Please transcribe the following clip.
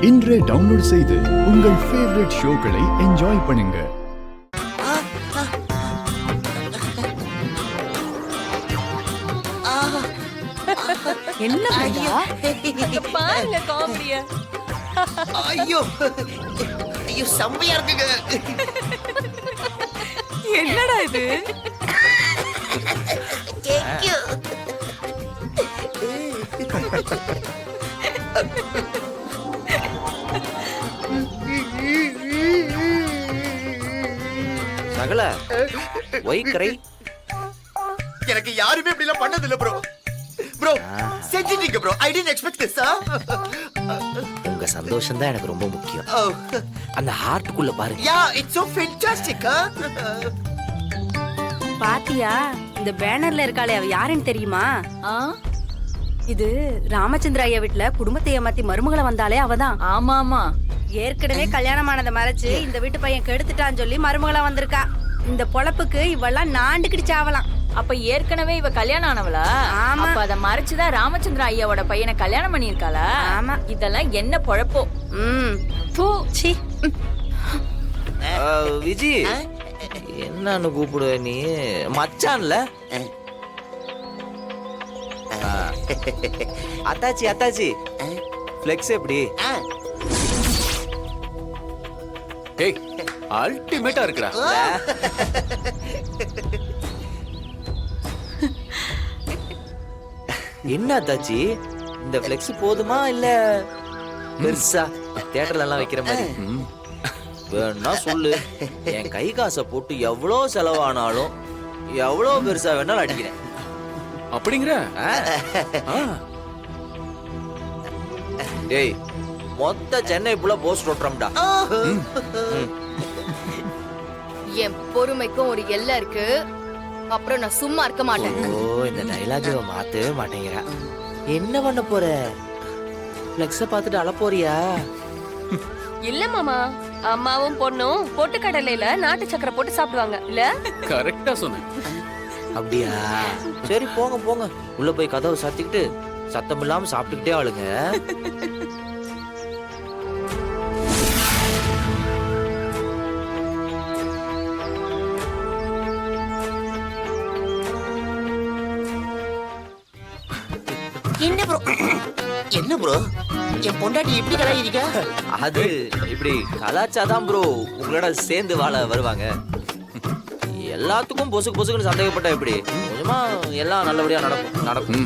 இன்றே டவுன்லோட் செய்து உங்கள் ஃபேவரட் ஷோக்களை என்ஜாய் பண்ணுங்க. என்ன பாருங்க காமெடிய. ஐயோ ஐயோ செம்மையா இருக்குங்க. என்னடா இது? கேக்கு. சகல ஒய்கரை எனக்கு யாருமே இப்படி எல்லாம் பண்ணது இல்ல ப்ரோ. ப்ரோ செஞ்சிட்டீங்க bro. I didn't expect this. உங்க சந்தோஷம் தான் எனக்கு ரொம்ப முக்கியம். அந்த ஹார்ட்டுக்குள்ள பாருங்க. Yeah it's so fantastic. பாத்தியா இந்த பேனர்ல இருக்காளே அவ யாருன்னு தெரியுமா? இது ராமச்சந்திர ஐயா வீட்டுல குடும்பத்தை ஏமாத்தி மருமகளை வந்தாலே அவதான். ஆமா ஆமா, ஏற்கனவே கல்யாணமானதை மறைச்சு இந்த வீட்டு பையன் கெடுத்துட்டான்னு சொல்லி மருமகளா வந்திருக்கா. இந்த பொழப்புக்கு இவெல்லாம் நாண்டுக்கிட்டு சாவலாம். அப்ப ஏற்கனவே இவ கல்யாணம் ஆனவளா? ஆமா. அப்ப அத மறைச்சுதான் ராமச்சந்திர ஐயாவோட பையனை கல்யாணம் பண்ணிருக்காளா? ஆமா. இதெல்லாம் என்ன பொழப்போ? சீ. விஜி என்னன்னு கூப்பிடுவ நீ? மச்சான்ல அத்தாச்சி அத்தாச்சி ஃப்ளெக்ஸ் எப்படி? ஏய் அல்டிமேட்டா இருக்குடா. என்ன அத்தாச்சி இந்த ஃப்ளெக்ஸ் போதுமா இல்ல பெருசா தியேட்டர்ல எல்லாம் வைக்கிற மாதிரி வேணா சொல்லு. என் கை காசை போட்டு எவ்வளவு செலவானாலும் எவ்வளவு பெருசா வேணாலும் அடிக்கிறேன். அப்படிங்கிற டேய் மொத்த சென்னை புள்ள போஸ்ட் ஓட்டுறோம்டா. என் பொறுமைக்கும் ஒரு எல்லை இருக்கு. அப்புறம் நான் சும்மா இருக்க மாட்டேன். ஓ இந்த டைலாக் மாத்தவே மாட்டேங்கிறா. என்ன பண்ண போற? ஃப்ளெக்ஸ பார்த்துட்டு அழ போறியா? இல்ல மாமா, அம்மாவும் பொண்ணும் பொட்டுக்கடலையில நாட்டு சக்கரை போட்டு சாப்பிடுவாங்க இல்ல? கரெக்டா சொன்னேன். அப்படியா? சரி போங்க போங்க, உள்ள போய் கதவை சாத்திக்கிட்டு சத்தம் இல்லாம சாப்பிட்டுக்கிட்டே ஆளுங்க. என்ன ப்ரோ? என்ன ப்ரோ என் பொண்டாட்டி இப்படி கலாயிரீங்க? அது இப்படி கலாச்சாதான் ப்ரோ உங்களோட சேர்ந்து வாழ வருவாங்க. எல்லாத்துக்கும் பொசுக்கு பொசுக்குன்னு சந்தேகப்பட்டா எப்படி? கொஞ்சமா எல்லாம் நல்லபடியா நடக்கும்.